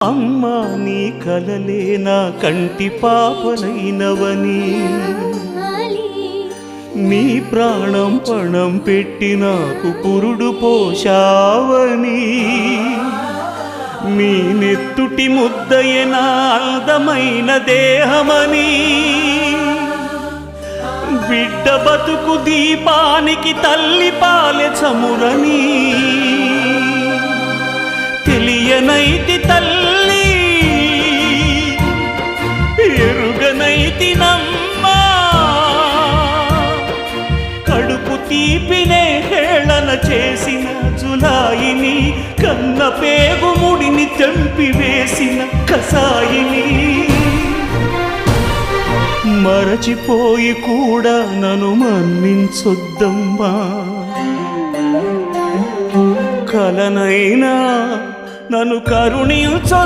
అమ్మా నీ కలలే నా కంటి పాపనైనవని, నీ ప్రాణం పణం పెట్టి నాకు పురుడు పోషావని, నీ నెత్తుటి ముద్దయే నా అందమైన దేహమని, బిడ్డ బతుకు దీపానికి తల్లి పాలె చమురని తెలియనైతి తల్లి, ఎరుగనైతి నమ్మా, కడుపు తీపినే హేళన చేసిన జులాయిని, కన్న పేగు ముడిని తెంపి వేసిన కసాయిని, మరచిపోయి కూడా నన్ను మన్నించొద్దమ్మా, కలనైనా నన్ను కరుణించొద్దు.